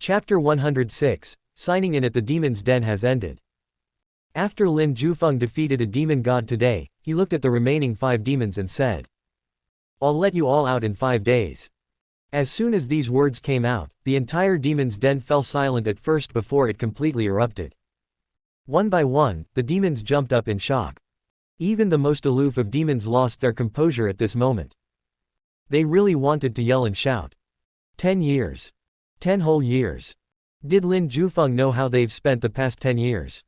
Chapter 106, Signing in at the Demon's Den has ended. After Lin Jufeng defeated a demon god today, he looked at the remaining 5 demons and said, "I'll let you all out in 5 days." As soon as these words came out, the entire demon's den fell silent at first before it completely erupted. One by one, the demons jumped up in shock. Even the most aloof of demons lost their composure at this moment. They really wanted to yell and shout. 10 years. 10 whole years. Did Lin Jufeng know how they've spent the past 10 years?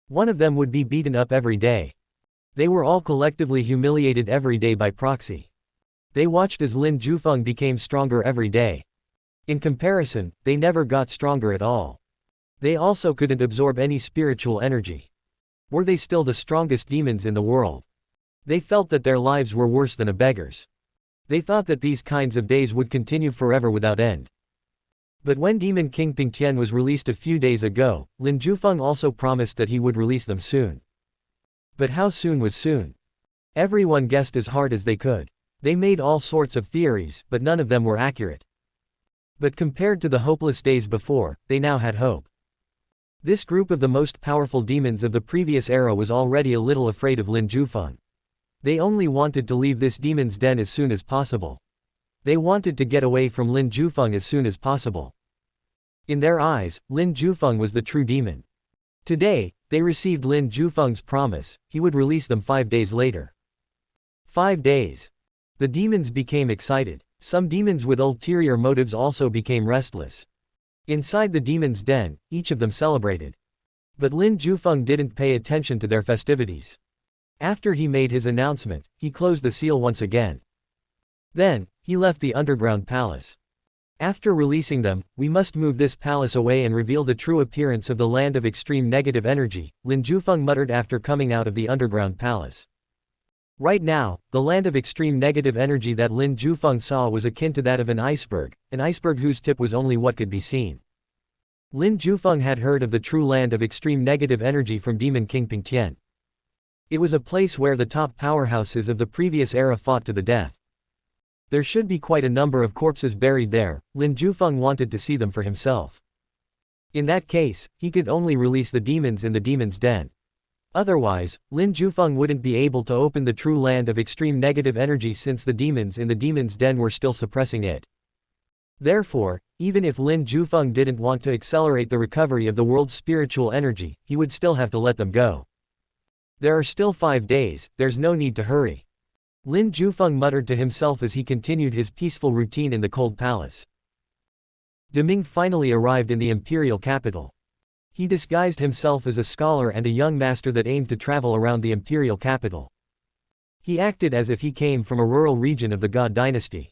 One of them would be beaten up every day. They were all collectively humiliated every day by proxy. They watched as Lin Jufeng became stronger every day. In comparison, they never got stronger at all. They also couldn't absorb any spiritual energy. Were they still the strongest demons in the world? They felt that their lives were worse than a beggar's. They thought that these kinds of days would continue forever without end. But when Demon King Pingtian was released a few days ago, Lin Jufeng also promised that he would release them soon. But how soon was soon? Everyone guessed as hard as they could. They made all sorts of theories, but none of them were accurate. But compared to the hopeless days before, they now had hope. This group of the most powerful demons of the previous era was already a little afraid of Lin Jufeng. They only wanted to leave this demon's den as soon as possible. They wanted to get away from Lin Jufeng as soon as possible. In their eyes, Lin Jufeng was the true demon. Today, they received Lin Jufeng's promise, he would release them 5 days later. 5 days. The demons became excited. Some demons with ulterior motives also became restless. Inside the demon's den, each of them celebrated. But Lin Jufeng didn't pay attention to their festivities. After he made his announcement, he closed the seal once again. Then, he left the underground palace. After releasing them, we must move this palace away and reveal the true appearance of the land of extreme negative energy, Lin Jufeng muttered after coming out of the underground palace. Right now, the land of extreme negative energy that Lin Jufeng saw was akin to that of an iceberg whose tip was only what could be seen. Lin Jufeng had heard of the true land of extreme negative energy from Demon King Pingtian. It was a place where the top powerhouses of the previous era fought to the death. There should be quite a number of corpses buried there. Lin Jufeng wanted to see them for himself. In that case, he could only release the demons in the demon's den. Otherwise, Lin Jufeng wouldn't be able to open the true land of extreme negative energy since the demons in the demon's den were still suppressing it. Therefore, even if Lin Jufeng didn't want to accelerate the recovery of the world's spiritual energy, he would still have to let them go. There are still 5 days, there's no need to hurry. Lin Jufeng muttered to himself as he continued his peaceful routine in the cold palace. Deming finally arrived in the imperial capital. He disguised himself as a scholar and a young master that aimed to travel around the imperial capital. He acted as if he came from a rural region of the God dynasty.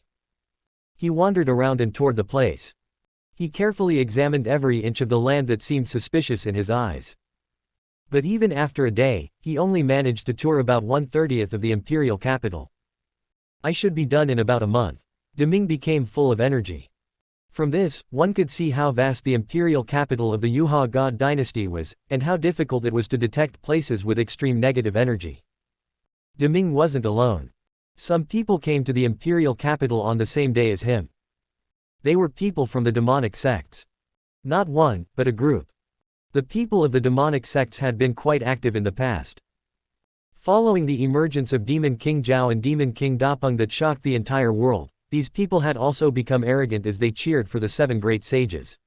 He wandered around and toured the place. He carefully examined every inch of the land that seemed suspicious in his eyes. But even after a day, he only managed to tour about 1/30th of the imperial capital. I should be done in about a month. Deming became full of energy. From this, one could see how vast the imperial capital of the Yuha God dynasty was, and how difficult it was to detect places with extreme negative energy. Deming wasn't alone. Some people came to the imperial capital on the same day as him. They were people from the demonic sects. Not one, but a group. The people of the demonic sects had been quite active in the past. Following the emergence of Demon King Zhao and Demon King Dapeng that shocked the entire world, these people had also become arrogant as they cheered for the 7 great sages.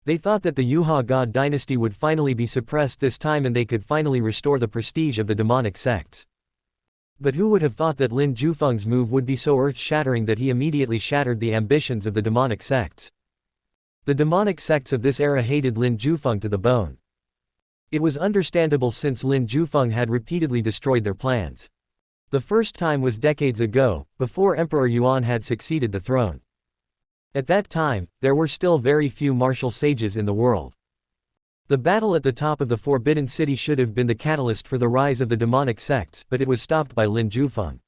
They thought that the Yuha God dynasty would finally be suppressed this time and they could finally restore the prestige of the demonic sects. But who would have thought that Lin Jufeng's move would be so earth-shattering that he immediately shattered the ambitions of the demonic sects? The demonic sects of this era hated Lin Jufeng to the bone. It was understandable since Lin Jufeng had repeatedly destroyed their plans. The first time was decades ago, before Emperor Yuan had succeeded the throne. At that time, there were still very few martial sages in the world. The battle at the top of the Forbidden City should have been the catalyst for the rise of the demonic sects, but it was stopped by Lin Jufeng.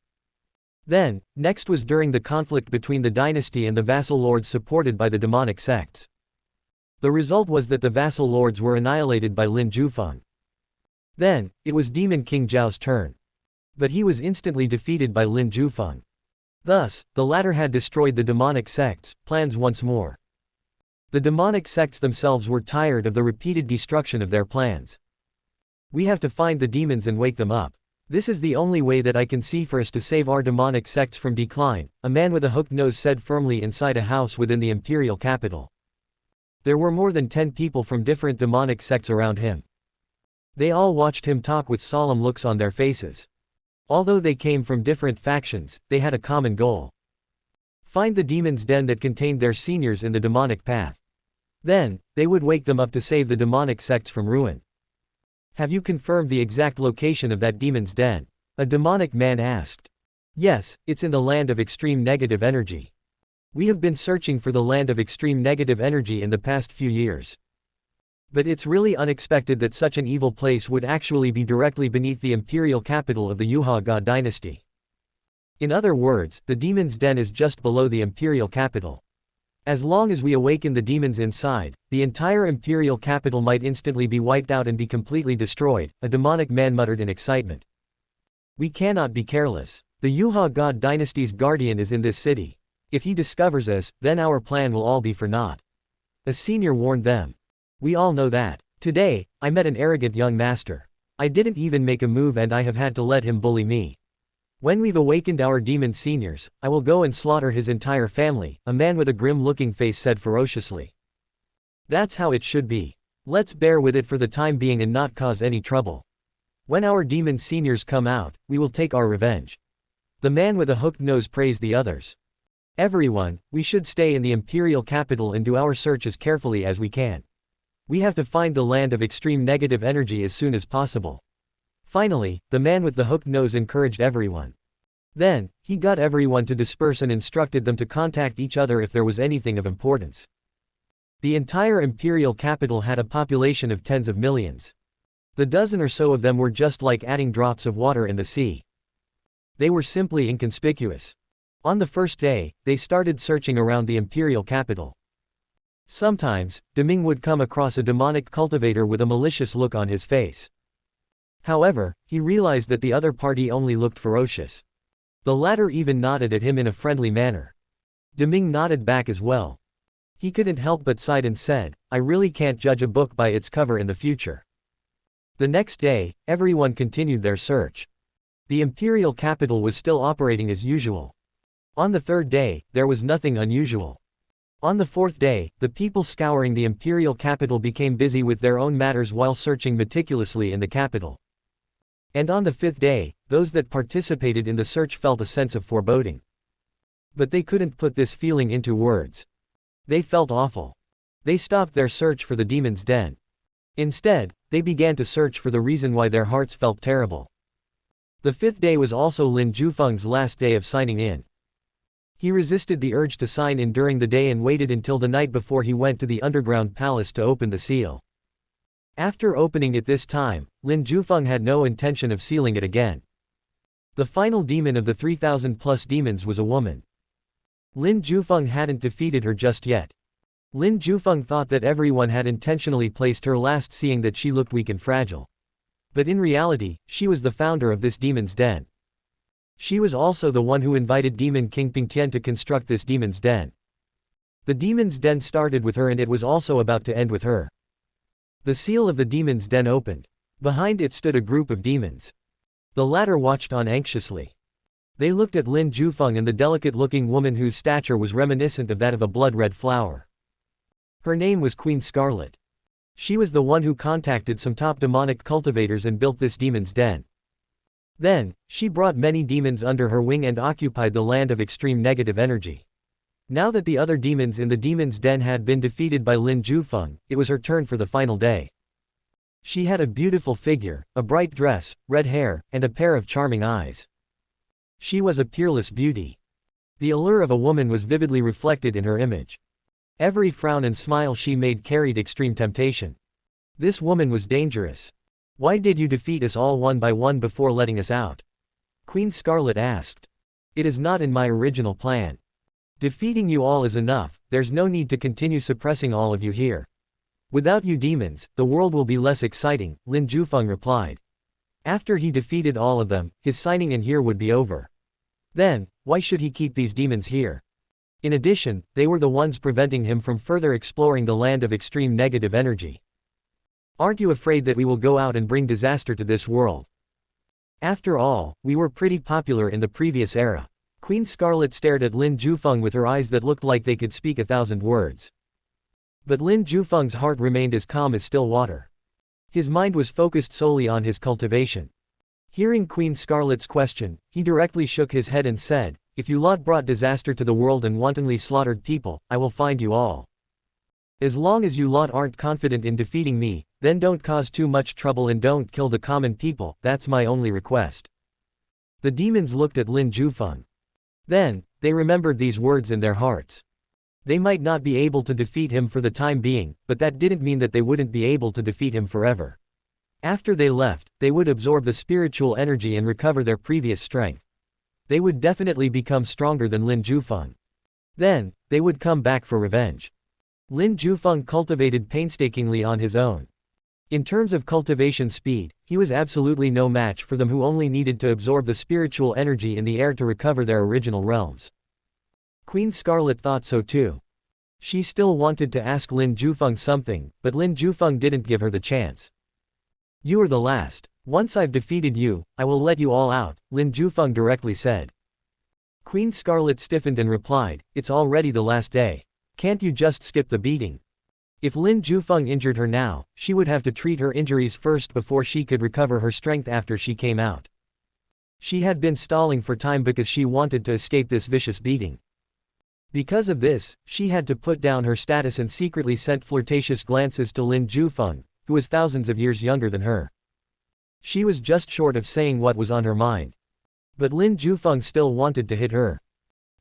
Then, next was during the conflict between the dynasty and the vassal lords supported by the demonic sects. The result was that the vassal lords were annihilated by Lin Jufeng. Then, it was Demon King Zhao's turn. But he was instantly defeated by Lin Jufeng. Thus, the latter had destroyed the demonic sects' plans once more. The demonic sects themselves were tired of the repeated destruction of their plans. We have to find the demons and wake them up. This is the only way that I can see for us to save our demonic sects from decline, a man with a hooked nose said firmly inside a house within the imperial capital. There were more than 10 people from different demonic sects around him. They all watched him talk with solemn looks on their faces. Although they came from different factions, they had a common goal. Find the demon's den that contained their seniors in the demonic path. Then, they would wake them up to save the demonic sects from ruin. Have you confirmed the exact location of that demon's den? A demonic man asked. Yes, it's in the land of extreme negative energy. We have been searching for the land of extreme negative energy in the past few years. But it's really unexpected that such an evil place would actually be directly beneath the imperial capital of the Yuha God dynasty. In other words, the demon's den is just below the imperial capital. As long as we awaken the demons inside, the entire imperial capital might instantly be wiped out and be completely destroyed, a demonic man muttered in excitement. We cannot be careless. The Yuha God dynasty's guardian is in this city. If he discovers us, then our plan will all be for naught. A senior warned them. We all know that. Today, I met an arrogant young master. I didn't even make a move and I have had to let him bully me. When we've awakened our demon seniors, I will go and slaughter his entire family, a man with a grim-looking face said ferociously. That's how it should be. Let's bear with it for the time being and not cause any trouble. When our demon seniors come out, we will take our revenge. The man with a hooked nose praised the others. Everyone, we should stay in the imperial capital and do our search as carefully as we can. We have to find the land of extreme negative energy as soon as possible. Finally, the man with the hooked nose encouraged everyone. Then, he got everyone to disperse and instructed them to contact each other if there was anything of importance. The entire imperial capital had a population of tens of millions. The dozen or so of them were just like adding drops of water in the sea. They were simply inconspicuous. On the first day, they started searching around the imperial capital. Sometimes, Deming would come across a demonic cultivator with a malicious look on his face. However, he realized that the other party only looked ferocious. The latter even nodded at him in a friendly manner. Deming nodded back as well. He couldn't help but sighed and said, I really can't judge a book by its cover in the future. The next day, everyone continued their search. The imperial capital was still operating as usual. On the third day, there was nothing unusual. On the fourth day, the people scouring the imperial capital became busy with their own matters while searching meticulously in the capital. And on the fifth day, those that participated in the search felt a sense of foreboding. But they couldn't put this feeling into words. They felt awful. They stopped their search for the demon's den. Instead, they began to search for the reason why their hearts felt terrible. The fifth day was also Lin Jufeng's last day of signing in. He resisted the urge to sign in during the day and waited until the night before he went to the underground palace to open the seal. After opening it this time, Lin Jufeng had no intention of sealing it again. The final demon of the 3,000+ demons was a woman. Lin Jufeng hadn't defeated her just yet. Lin Jufeng thought that everyone had intentionally placed her last, seeing that she looked weak and fragile. But in reality, she was the founder of this demon's den. She was also the one who invited Demon King Pingtian to construct this demon's den. The demon's den started with her and it was also about to end with her. The seal of the demon's den opened. Behind it stood a group of demons. The latter watched on anxiously. They looked at Lin Jufeng and the delicate-looking woman whose stature was reminiscent of that of a blood-red flower. Her name was Queen Scarlet. She was the one who contacted some top demonic cultivators and built this demon's den. Then, she brought many demons under her wing and occupied the land of extreme negative energy. Now that the other demons in the demon's den had been defeated by Lin Jufeng, it was her turn for the final day. She had a beautiful figure, a bright dress, red hair, and a pair of charming eyes. She was a peerless beauty. The allure of a woman was vividly reflected in her image. Every frown and smile she made carried extreme temptation. This woman was dangerous. Why did you defeat us all one by one before letting us out? Queen Scarlet asked. It is not in my original plan. Defeating you all is enough, there's no need to continue suppressing all of you here. Without you demons, the world will be less exciting, Lin Jufeng replied. After he defeated all of them, his signing in here would be over. Then, why should he keep these demons here? In addition, they were the ones preventing him from further exploring the land of extreme negative energy. Aren't you afraid that we will go out and bring disaster to this world? After all, we were pretty popular in the previous era. Queen Scarlet stared at Lin Jufeng with her eyes that looked like they could speak 1,000 words. But Lin Jufeng's heart remained as calm as still water. His mind was focused solely on his cultivation. Hearing Queen Scarlet's question, he directly shook his head and said, "If you lot brought disaster to the world and wantonly slaughtered people, I will find you all. As long as you lot aren't confident in defeating me, then don't cause too much trouble and don't kill the common people, that's my only request." The demons looked at Lin Jufeng. Then, they remembered these words in their hearts. They might not be able to defeat him for the time being, but that didn't mean that they wouldn't be able to defeat him forever. After they left, they would absorb the spiritual energy and recover their previous strength. They would definitely become stronger than Lin Jufeng. Then, they would come back for revenge. Lin Jufeng cultivated painstakingly on his own. In terms of cultivation speed, he was absolutely no match for them who only needed to absorb the spiritual energy in the air to recover their original realms. Queen Scarlet thought so too. She still wanted to ask Lin Jufeng something, but Lin Jufeng didn't give her the chance. "You are the last. Once I've defeated you, I will let you all out," Lin Jufeng directly said. Queen Scarlet stiffened and replied, "It's already the last day. Can't you just skip the beating?" If Lin Jufeng injured her now, she would have to treat her injuries first before she could recover her strength after she came out. She had been stalling for time because she wanted to escape this vicious beating. Because of this, she had to put down her status and secretly sent flirtatious glances to Lin Jufeng, who was thousands of years younger than her. She was just short of saying what was on her mind. But Lin Jufeng still wanted to hit her.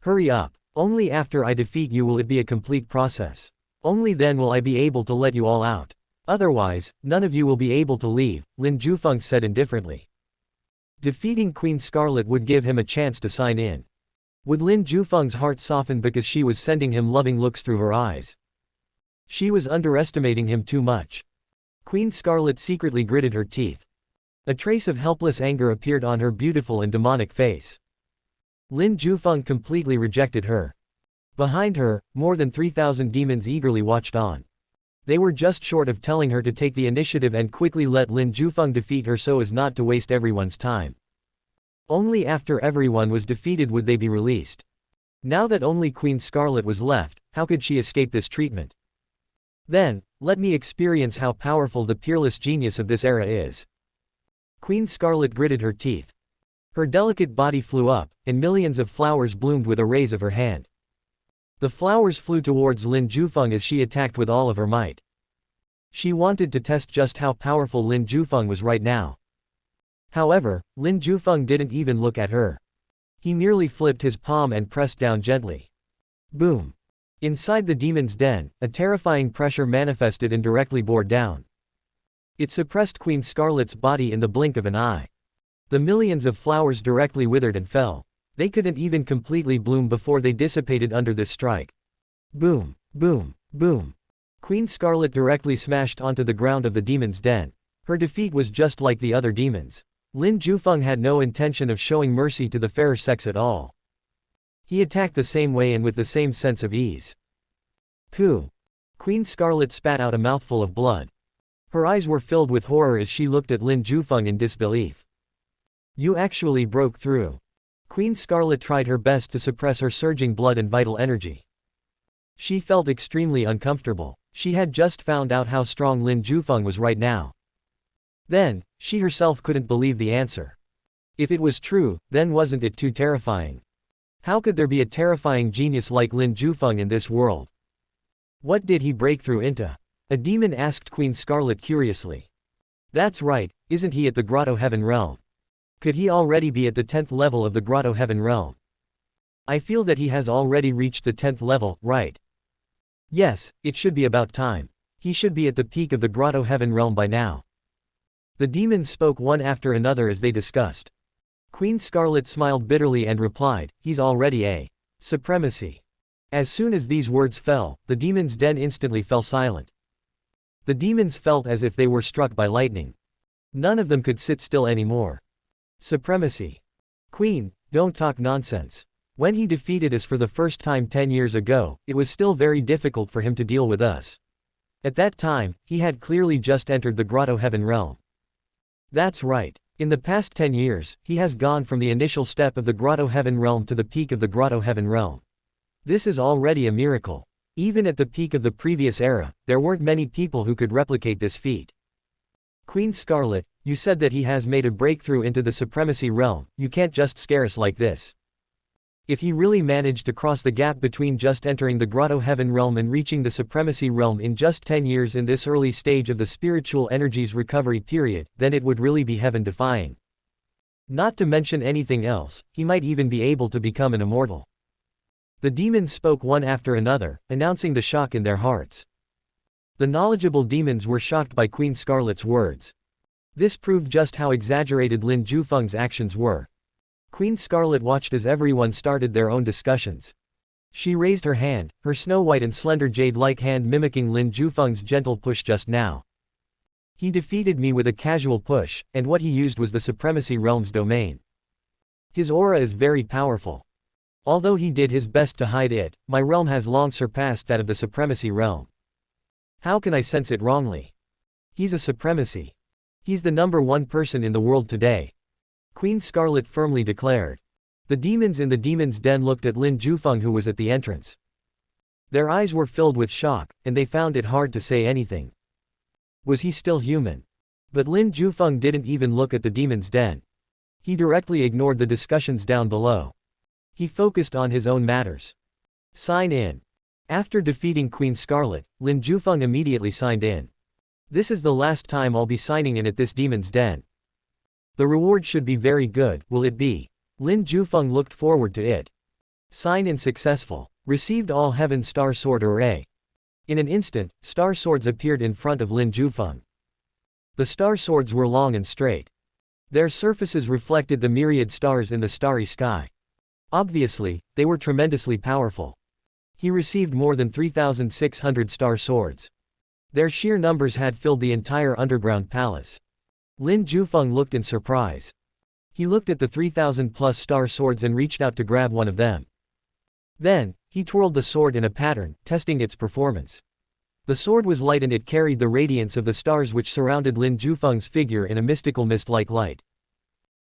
"Hurry up. Only after I defeat you will it be a complete process. Only then will I be able to let you all out. Otherwise, none of you will be able to leave," Lin Jufeng said indifferently. Defeating Queen Scarlet would give him a chance to sign in. Would Lin Jufeng's heart soften because she was sending him loving looks through her eyes? She was underestimating him too much. Queen Scarlet secretly gritted her teeth. A trace of helpless anger appeared on her beautiful and demonic face. Lin Jufeng completely rejected her. Behind her, more than 3,000 demons eagerly watched on. They were just short of telling her to take the initiative and quickly let Lin Jufeng defeat her so as not to waste everyone's time. Only after everyone was defeated would they be released. Now that only Queen Scarlet was left, how could she escape this treatment? Then, let me experience how powerful the peerless genius of this era is. Queen Scarlet gritted her teeth. Her delicate body flew up, and millions of flowers bloomed with a raise of her hand. The flowers flew towards Lin Jufeng as she attacked with all of her might. She wanted to test just how powerful Lin Jufeng was right now. However, Lin Jufeng didn't even look at her. He merely flipped his palm and pressed down gently. Boom! Inside the demon's den, a terrifying pressure manifested and directly bore down. It suppressed Queen Scarlet's body in the blink of an eye. The millions of flowers directly withered and fell. They couldn't even completely bloom before they dissipated under this strike. Boom, boom, boom. Queen Scarlet directly smashed onto the ground of the demon's den. Her defeat was just like the other demons. Lin Jufeng had no intention of showing mercy to the fairer sex at all. He attacked the same way and with the same sense of ease. Pooh! Queen Scarlet spat out a mouthful of blood. Her eyes were filled with horror as she looked at Lin Jufeng in disbelief. You actually broke through. Queen Scarlet tried her best to suppress her surging blood and vital energy. She felt extremely uncomfortable. She had just found out how strong Lin Jufeng was right now. Then, she herself couldn't believe the answer. If it was true, then wasn't it too terrifying? How could there be a terrifying genius like Lin Jufeng in this world? What did he break through into? A demon asked Queen Scarlet curiously. That's right, isn't he at the Grotto Heaven realm? Could he already be at the 10th level of the Grotto Heaven realm? I feel that he has already reached the 10th level, right? Yes, it should be about time. He should be at the peak of the Grotto Heaven realm by now. The demons spoke one after another as they discussed. Queen Scarlet smiled bitterly and replied, he's already a supremacy. As soon as these words fell, the demon's den instantly fell silent. The demons felt as if they were struck by lightning. None of them could sit still anymore. Supremacy. Queen, don't talk nonsense. When he defeated us for the first time 10 years ago, it was still very difficult for him to deal with us. At that time, he had clearly just entered the Grotto Heaven realm. That's right. In the past 10 years, he has gone from the initial step of the Grotto Heaven realm to the peak of the Grotto Heaven realm. This is already a miracle. Even at the peak of the previous era, there weren't many people who could replicate this feat. Queen Scarlet, you said that he has made a breakthrough into the supremacy realm. You can't just scare us like this. If he really managed to cross the gap between just entering the Grotto Heaven realm and reaching the supremacy realm in just 10 years in this early stage of the spiritual energies recovery period, then it would really be heaven-defying. Not to mention anything else, he might even be able to become an immortal. The demons spoke one after another, announcing the shock in their hearts. The knowledgeable demons were shocked by Queen Scarlet's words. This proved just how exaggerated Lin Jufeng's actions were. Queen Scarlet watched as everyone started their own discussions. She raised her hand, her snow-white and slender jade-like hand mimicking Lin Jufeng's gentle push just now. He defeated me with a casual push, and what he used was the Supremacy Realm's domain. His aura is very powerful. Although he did his best to hide it, my realm has long surpassed that of the Supremacy Realm. How can I sense it wrongly? He's a Supremacy. He's the #1 person in the world today. Queen Scarlet firmly declared. The demons in the demon's den looked at Lin Jufeng, who was at the entrance. Their eyes were filled with shock, and they found it hard to say anything. Was he still human? But Lin Jufeng didn't even look at the demon's den. He directly ignored the discussions down below. He focused on his own matters. Sign in. After defeating Queen Scarlet, Lin Jufeng immediately signed in. This is the last time I'll be signing in at this demon's den. The reward should be very good, will it be? Lin Jufeng looked forward to it. Sign in successful. Received all Heaven Star Sword Array. In an instant, star swords appeared in front of Lin Jufeng. The star swords were long and straight. Their surfaces reflected the myriad stars in the starry sky. Obviously, they were tremendously powerful. He received more than 3,600 star swords. Their sheer numbers had filled the entire underground palace. Lin Jufeng looked in surprise. He looked at the 3,000+ star swords and reached out to grab one of them. Then, he twirled the sword in a pattern, testing its performance. The sword was light and it carried the radiance of the stars which surrounded Lin Jufeng's figure in a mystical mist-like light.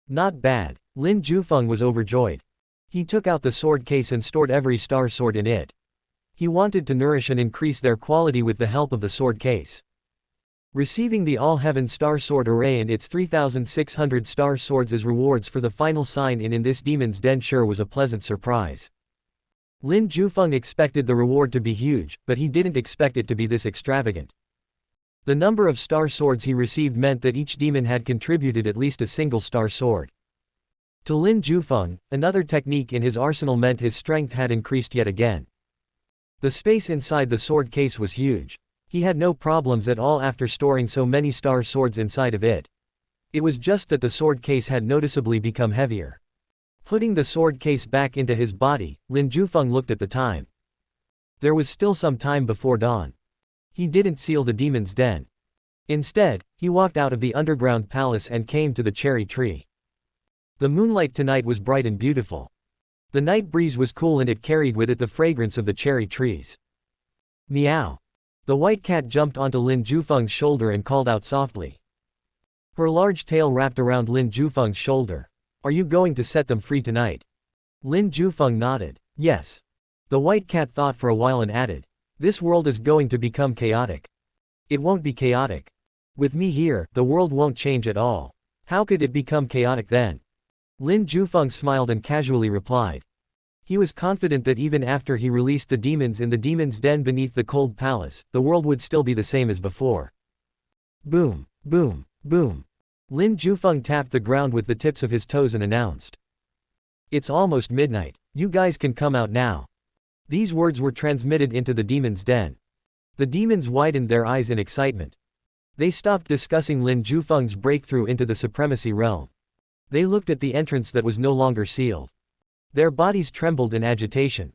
Not bad. Lin Jufeng was overjoyed. He took out the sword case and stored every star sword in it. He wanted to nourish and increase their quality with the help of the sword case. Receiving the All-Heaven Star Sword Array and its 3,600 star swords as rewards for the final sign-in in this demon's den sure was a pleasant surprise. Lin Jufeng expected the reward to be huge, but he didn't expect it to be this extravagant. The number of star swords he received meant that each demon had contributed at least a single star sword. To Lin Jufeng, another technique in his arsenal meant his strength had increased yet again. The space inside the sword case was huge. He had no problems at all after storing so many star swords inside of it. It was just that the sword case had noticeably become heavier. Putting the sword case back into his body, Lin Jufeng looked at the time. There was still some time before dawn. He didn't seal the demon's den. Instead, he walked out of the underground palace and came to the cherry tree. The moonlight tonight was bright and beautiful. The night breeze was cool and it carried with it the fragrance of the cherry trees. Meow. The white cat jumped onto Lin Jufeng's shoulder and called out softly. Her large tail wrapped around Lin Jufeng's shoulder. Are you going to set them free tonight? Lin Jufeng nodded. Yes. The white cat thought for a while and added. This world is going to become chaotic. It won't be chaotic. With me here, the world won't change at all. How could it become chaotic then? Lin Jufeng smiled and casually replied. He was confident that even after he released the demons in the demon's den beneath the cold palace, the world would still be the same as before. Boom, boom, boom. Lin Jufeng tapped the ground with the tips of his toes and announced. It's almost midnight. You guys can come out now. These words were transmitted into the demon's den. The demons widened their eyes in excitement. They stopped discussing Lin Jufeng's breakthrough into the supremacy realm. They looked at the entrance that was no longer sealed. Their bodies trembled in agitation.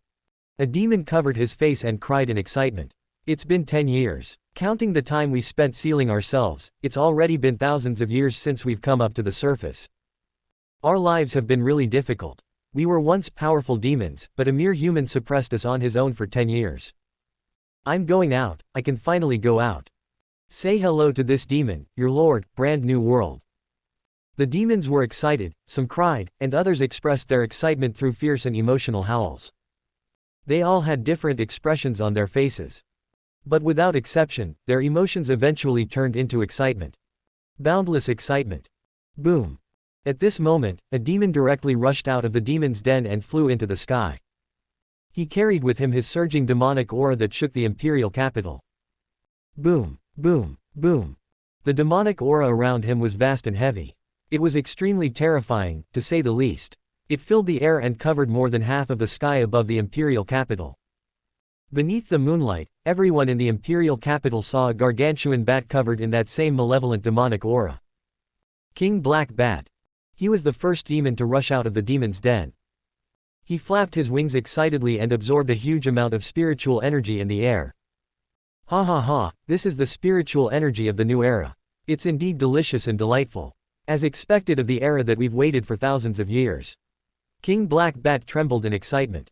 A demon covered his face and cried in excitement. It's been 10 years. Counting the time we spent sealing ourselves, it's already been thousands of years since we've come up to the surface. Our lives have been really difficult. We were once powerful demons, but a mere human suppressed us on his own for 10 years. I'm going out, I can finally go out. Say hello to this demon, your lord, brand new world. The demons were excited, some cried, and others expressed their excitement through fierce and emotional howls. They all had different expressions on their faces. But without exception, their emotions eventually turned into excitement. Boundless excitement. Boom. At this moment, a demon directly rushed out of the demon's den and flew into the sky. He carried with him his surging demonic aura that shook the imperial capital. Boom, boom, boom. The demonic aura around him was vast and heavy. It was extremely terrifying, to say the least. It filled the air and covered more than half of the sky above the imperial capital. Beneath the moonlight, everyone in the imperial capital saw a gargantuan bat covered in that same malevolent demonic aura. King Black Bat. He was the first demon to rush out of the demon's den. He flapped his wings excitedly and absorbed a huge amount of spiritual energy in the air. Ha ha ha, this is the spiritual energy of the new era. It's indeed delicious and delightful. As expected of the era that we've waited for thousands of years. King Black Bat trembled in excitement.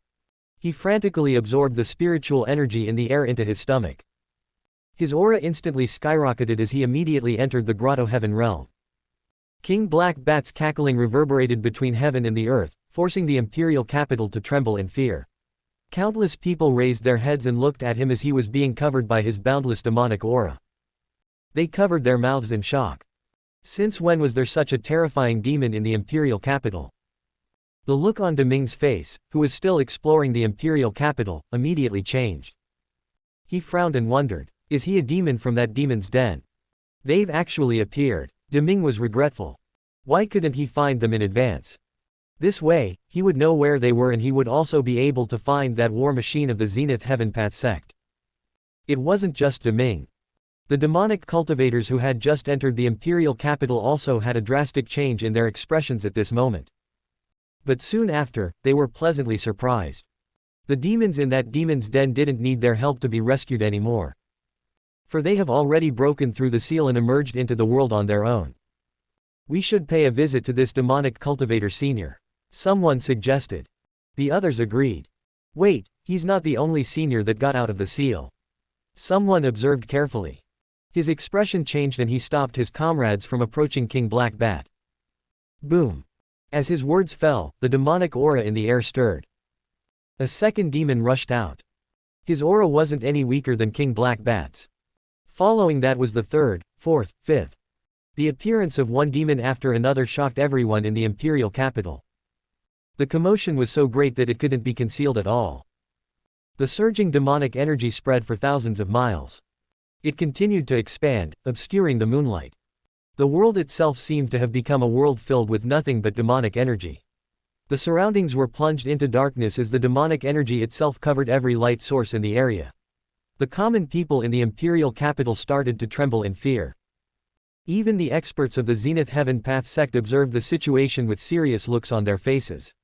He frantically absorbed the spiritual energy in the air into his stomach. His aura instantly skyrocketed as he immediately entered the grotto heaven realm. King Black Bat's cackling reverberated between heaven and the earth, forcing the imperial capital to tremble in fear. Countless people raised their heads and looked at him as he was being covered by his boundless demonic aura. They covered their mouths in shock. Since when was there such a terrifying demon in the imperial capital? The look on Deming's face, who was still exploring the imperial capital, immediately changed. He frowned and wondered, is he a demon from that demon's den? They've actually appeared. Deming was regretful. Why couldn't he find them in advance? This way, he would know where they were and he would also be able to find that war machine of the Zenith Heaven Path sect. It wasn't just Deming. The demonic cultivators who had just entered the imperial capital also had a drastic change in their expressions at this moment. But soon after, they were pleasantly surprised. The demons in that demon's den didn't need their help to be rescued anymore. For they have already broken through the seal and emerged into the world on their own. We should pay a visit to this demonic cultivator senior. Someone suggested. The others agreed. Wait, he's not the only senior that got out of the seal. Someone observed carefully. His expression changed and he stopped his comrades from approaching King Black Bat. Boom. As his words fell, the demonic aura in the air stirred. A second demon rushed out. His aura wasn't any weaker than King Black Bat's. Following that was the third, fourth, fifth. The appearance of one demon after another shocked everyone in the imperial capital. The commotion was so great that it couldn't be concealed at all. The surging demonic energy spread for thousands of miles. It continued to expand, obscuring the moonlight. The world itself seemed to have become a world filled with nothing but demonic energy. The surroundings were plunged into darkness as the demonic energy itself covered every light source in the area. The common people in the imperial capital started to tremble in fear. Even the experts of the Zenith Heaven Path sect observed the situation with serious looks on their faces.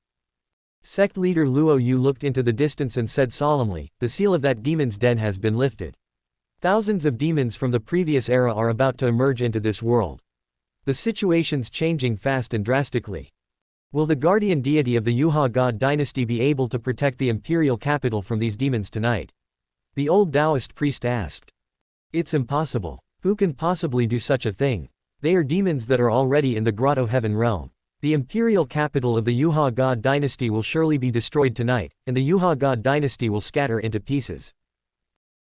Sect leader Luo Yu looked into the distance and said solemnly, the seal of that demon's den has been lifted. Thousands of demons from the previous era are about to emerge into this world. The situation's changing fast and drastically. Will the guardian deity of the Yuha god dynasty be able to protect the imperial capital from these demons tonight? The old Taoist priest asked. It's impossible. Who can possibly do such a thing? They are demons that are already in the grotto heaven realm. The imperial capital of the Yuha god dynasty will surely be destroyed tonight, and the Yuha god dynasty will scatter into pieces.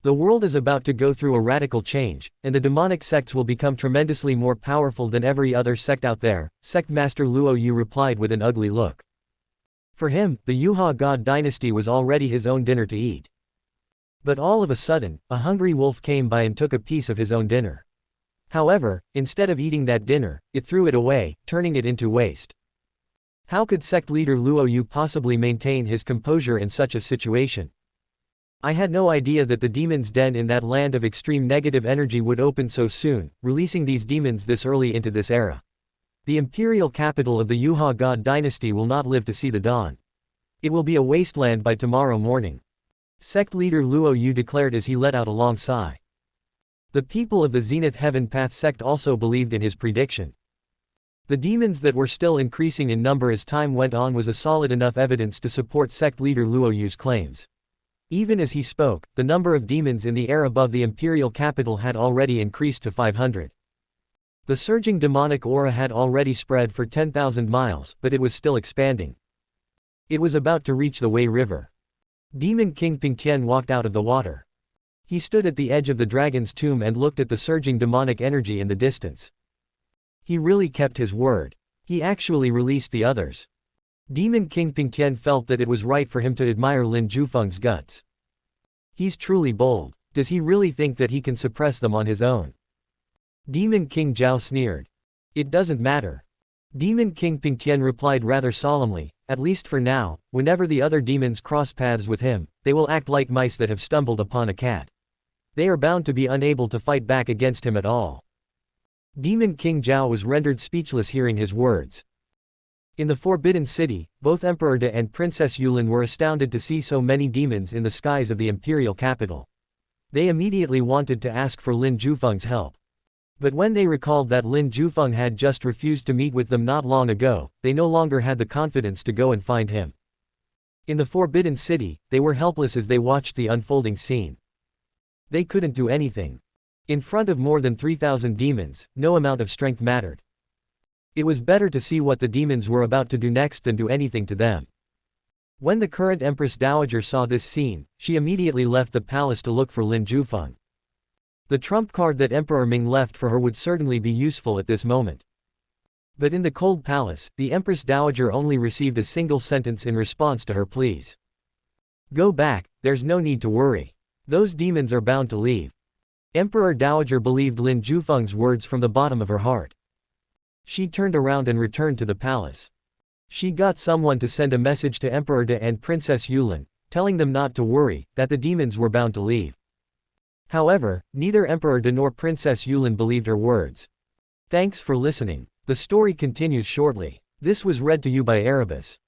The world is about to go through a radical change, and the demonic sects will become tremendously more powerful than every other sect out there, Sect Master Luo Yu replied with an ugly look. For him, the Yuha god dynasty was already his own dinner to eat. But all of a sudden, a hungry wolf came by and took a piece of his own dinner. However, instead of eating that dinner, it threw it away, turning it into waste. How could sect leader Luo Yu possibly maintain his composure in such a situation? I had no idea that the demon's den in that land of extreme negative energy would open so soon, releasing these demons this early into this era. The imperial capital of the Yuha god dynasty will not live to see the dawn. It will be a wasteland by tomorrow morning. Sect leader Luo Yu declared as he let out a long sigh. The people of the Zenith Heaven Path sect also believed in his prediction. The demons that were still increasing in number as time went on was a solid enough evidence to support sect leader Luo Yu's claims. Even as he spoke, the number of demons in the air above the imperial capital had already increased to 500. The surging demonic aura had already spread for 10,000 miles, but it was still expanding. It was about to reach the Wei River. Demon King Pingtian walked out of the water. He stood at the edge of the dragon's tomb and looked at the surging demonic energy in the distance. He really kept his word. He actually released the others. Demon King Pingtian felt that it was right for him to admire Lin Zhufeng's guts. He's truly bold. Does he really think that he can suppress them on his own? Demon King Zhao sneered. It doesn't matter. Demon King Pingtian replied rather solemnly, at least for now, whenever the other demons cross paths with him, they will act like mice that have stumbled upon a cat. They are bound to be unable to fight back against him at all. Demon King Zhao was rendered speechless hearing his words. In the Forbidden City, both Emperor De and Princess Yulin were astounded to see so many demons in the skies of the imperial capital. They immediately wanted to ask for Lin Zhufeng's help. But when they recalled that Lin Zhufeng had just refused to meet with them not long ago, they no longer had the confidence to go and find him. In the Forbidden City, they were helpless as they watched the unfolding scene. They couldn't do anything. In front of more than 3,000 demons, no amount of strength mattered. It was better to see what the demons were about to do next than do anything to them. When the current Empress Dowager saw this scene, she immediately left the palace to look for Lin Zhufeng. The trump card that Emperor Ming left for her would certainly be useful at this moment. But in the cold palace, the Empress Dowager only received a single sentence in response to her pleas. Go back, there's no need to worry. Those demons are bound to leave. Emperor Dowager believed Lin Zhufeng's words from the bottom of her heart. She turned around and returned to the palace. She got someone to send a message to Emperor De and Princess Yulin, telling them not to worry, that the demons were bound to leave. However, neither Emperor De nor Princess Yulin believed her words. Thanks for listening. The story continues shortly. This was read to you by Erebus.